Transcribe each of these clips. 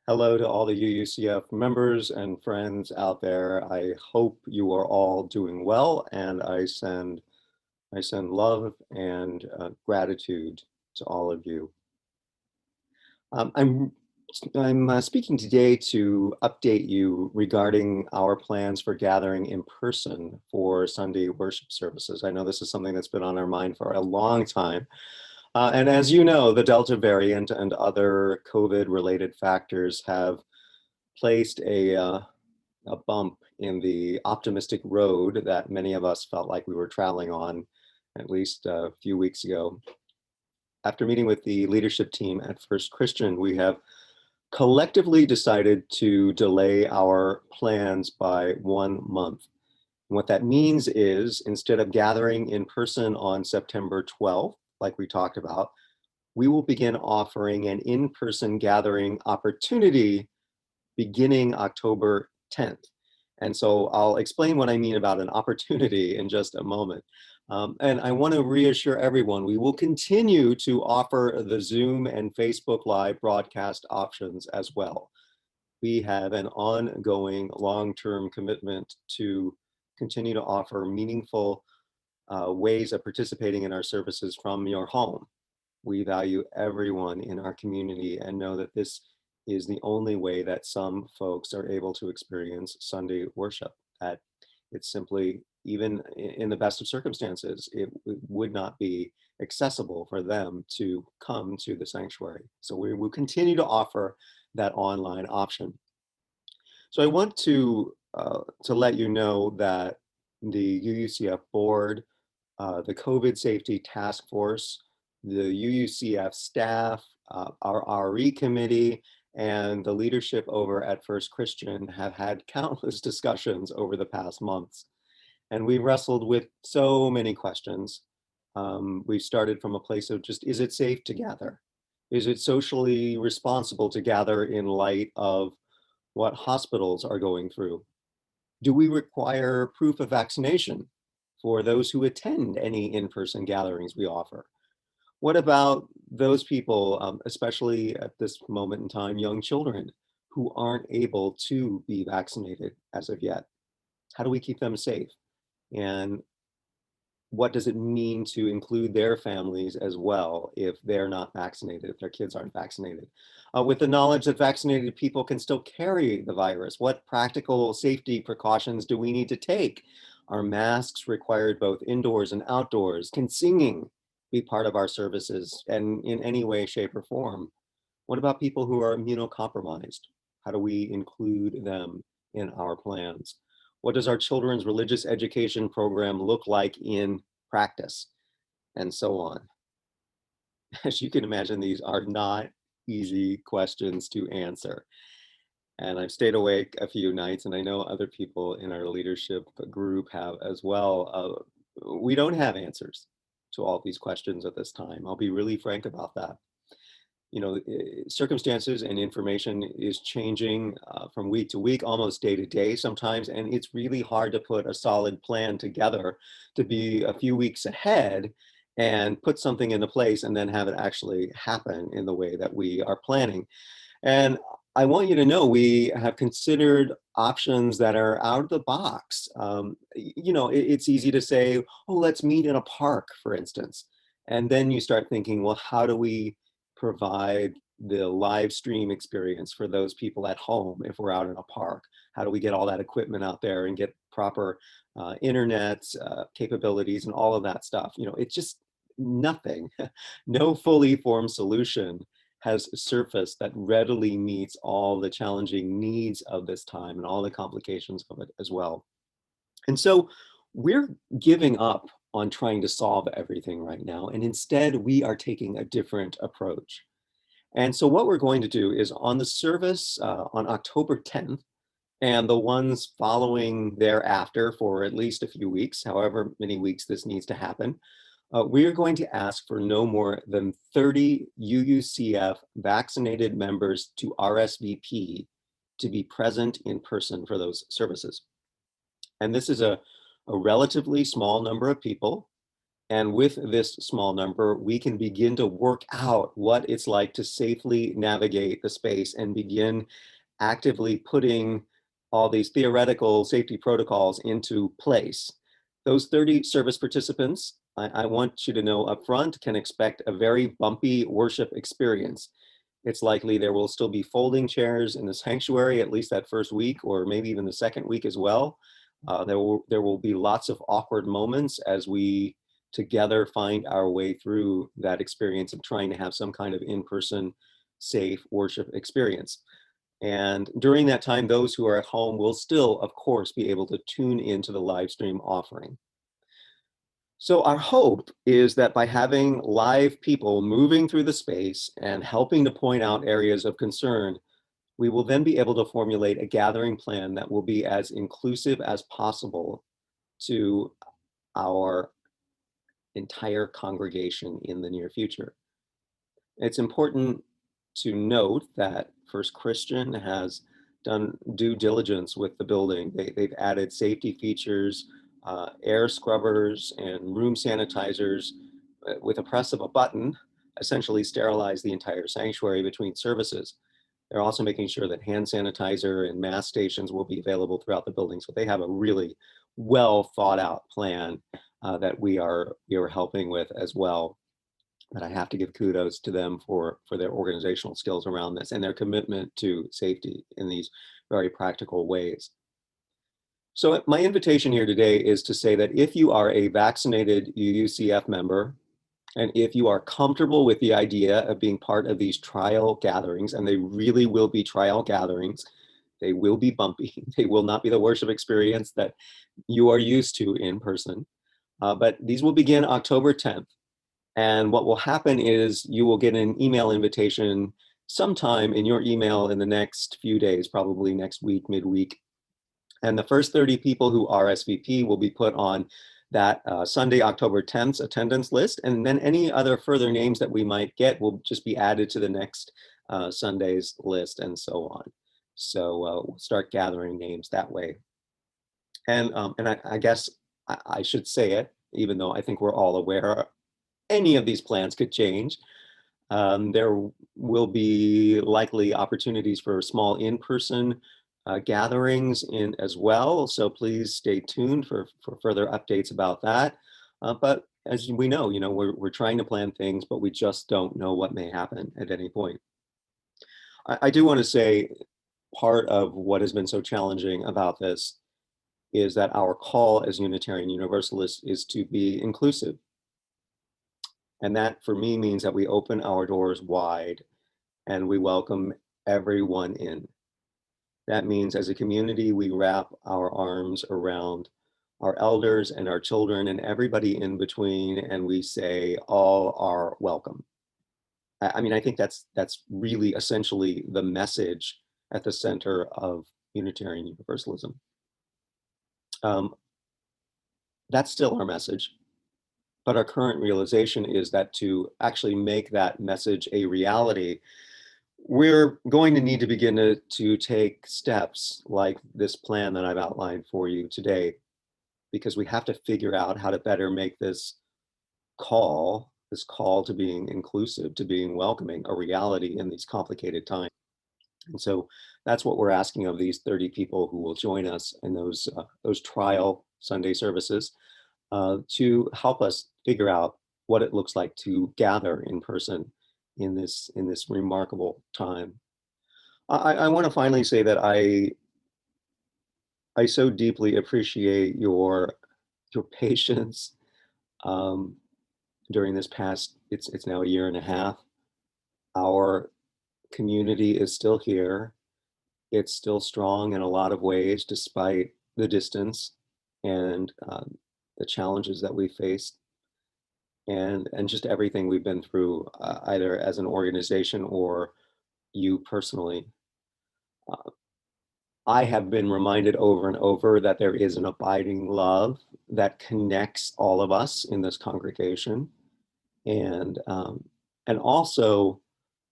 Hello to all the UUCF members and friends out there. I hope you are all doing well, and I send love and gratitude to all of you. I'm speaking today to update you regarding our plans for gathering in person for Sunday worship services. I know this is something that's been on our mind for a long time. And as you know, the Delta variant and other COVID-related factors have placed a bump in the optimistic road that many of us felt like we were traveling on at least a few weeks ago. After meeting with the leadership team at First Christian, we have collectively decided to delay our plans by 1 month. And what that means is instead of gathering in person on September 12th, like we talked about, we will begin offering an in-person gathering opportunity beginning October 10th. And so I'll explain what I mean about an opportunity in just a moment. And I want to reassure everyone, we will continue to offer the Zoom and Facebook Live broadcast options as well. We have an ongoing long-term commitment to continue to offer meaningful ways of participating in our services from your home. We value everyone in our community and know that this is the only way that some folks are able to experience Sunday worship. That it's simply, even in the best of circumstances, it would not be accessible for them to come to the sanctuary. So we will continue to offer that online option. So I want to let you know that the UUCF board, the COVID Safety Task Force, the UUCF staff, our RE committee, and the leadership over at First Christian have had countless discussions over the past months. And we wrestled with so many questions. We started from a place of just, is it safe to gather? Is it socially responsible to gather in light of what hospitals are going through? Do we require proof of vaccination for those who attend any in-person gatherings we offer? What about those people, especially at this moment in time, young children who aren't able to be vaccinated as of yet? How do we keep them safe? And what does it mean to include their families as well if they're not vaccinated, if their kids aren't vaccinated? With the knowledge that vaccinated people can still carry the virus, what practical safety precautions do we need to take? Are masks required both indoors and outdoors? Can singing be part of our services and in any way, shape, or form? What about people who are immunocompromised? How do we include them in our plans? What does our children's religious education program look like in practice? And so on. As you can imagine, these are not easy questions to answer. And I've stayed awake a few nights, and I know other people in our leadership group have as well. We don't have answers to all these questions at this time. I'll be really frank about that. You know, circumstances and information is changing from week to week, almost day to day sometimes, and it's really hard to put a solid plan together to be a few weeks ahead and put something into place and then have it actually happen in the way that we are planning. And I want you to know we have considered options that are out of the box. You know, it's easy to say, oh, let's meet in a park, for instance. And then you start thinking, well, how do we provide the live stream experience for those people at home if we're out in a park? How do we get all that equipment out there and get proper internet capabilities and all of that stuff? You know, it's just nothing, no fully formed solution has surfaced that readily meets all the challenging needs of this time and all the complications of it as well. And so we're giving up on trying to solve everything right now, and instead we are taking a different approach. And so what we're going to do is on the service on October 10th, and the ones following thereafter for at least a few weeks, however many weeks this needs to happen, we are going to ask for no more than 30 UUCF vaccinated members to RSVP to be present in person for those services. And this is a relatively small number of people. And with this small number, we can begin to work out what it's like to safely navigate the space and begin actively putting all these theoretical safety protocols into place. Those 30 service participants, I want you to know up front, can expect a very bumpy worship experience. It's likely there will still be folding chairs in the sanctuary, at least that first week, or maybe even the second week as well. There will be lots of awkward moments as we together find our way through that experience of trying to have some kind of in-person safe worship experience. And during that time, those who are at home will still, of course, be able to tune into the live stream offering. So our hope is that by having live people moving through the space and helping to point out areas of concern, we will then be able to formulate a gathering plan that will be as inclusive as possible to our entire congregation in the near future. It's important to note that First Christian has done due diligence with the building. They've added safety features, air scrubbers, and room sanitizers. With a press of a button, essentially sterilize the entire sanctuary between services. They're also making sure that hand sanitizer and mask stations will be available throughout the building. So they have a really well thought out plan that we are helping with as well. But I have to give kudos to them for their organizational skills around this and their commitment to safety in these very practical ways. So my invitation here today is to say that if you are a vaccinated UUCF member, and if you are comfortable with the idea of being part of these trial gatherings, and they really will be trial gatherings, they will be bumpy, they will not be the worship experience that you are used to in person, but these will begin October 10th. And what will happen is you will get an email invitation sometime in your email in the next few days, probably next week, midweek. And the first 30 people who RSVP will be put on that Sunday, October 10th attendance list. And then any other further names that we might get will just be added to the next Sunday's list and so on. So we'll start gathering names that way. And I guess I should say it, even though I think we're all aware any of these plans could change. There will be likely opportunities for small in-person gatherings as well. So please stay tuned for further updates about that. But as we know, we're trying to plan things, but we just don't know what may happen at any point. I do want to say part of what has been so challenging about this is that our call as Unitarian Universalists is to be inclusive. And that for me means that we open our doors wide and we welcome everyone in. That means as a community, we wrap our arms around our elders and our children and everybody in between, and we say all are welcome. I mean, I think that's really essentially the message at the center of Unitarian Universalism. That's still our message. But our current realization is that to actually make that message a reality, we're going to need to begin to take steps like this plan that I've outlined for you today, because we have to figure out how to better make this call to being inclusive, to being welcoming, a reality in these complicated times. And so that's what we're asking of these 30 people who will join us in those trial Sunday services. To help us figure out what it looks like to gather in person in this remarkable time. I want to finally say that I so deeply appreciate your patience during this past, it's now a year and a half. Our community is still here. It's still strong in a lot of ways, despite the distance and the challenges that we faced, and just everything we've been through, either as an organization or you personally. I have been reminded over and over that there is an abiding love that connects all of us in this congregation, and also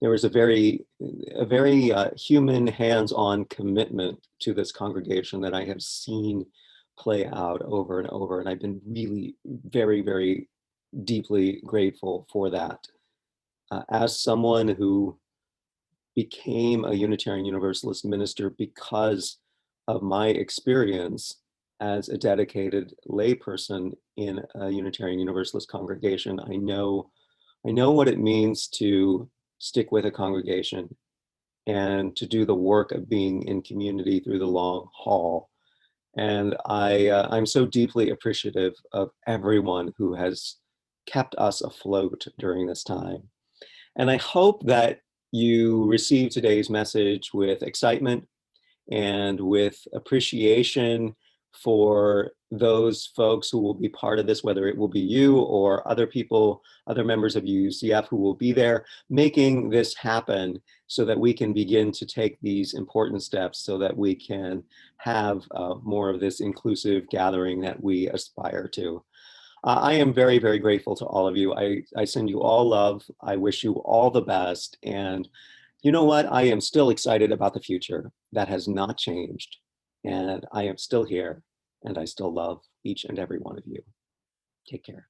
there is a very human, hands-on commitment to this congregation that I have seen play out over and over, and I've been really very, very deeply grateful for that. As someone who became a Unitarian Universalist minister because of my experience as a dedicated layperson in a Unitarian Universalist congregation, I know what it means to stick with a congregation and to do the work of being in community through the long haul. And I'm so deeply appreciative of everyone who has kept us afloat during this time. And I hope that you receive today's message with excitement and with appreciation for those folks who will be part of this, whether it will be you or other people, other members of UCF who will be there, making this happen so that we can begin to take these important steps so that we can have more of this inclusive gathering that we aspire to. I am very, very grateful to all of you. I send you all love. I wish you all the best. And you know what? I am still excited about the future. That has not changed. And I am still here. And I still love each and every one of you. Take care.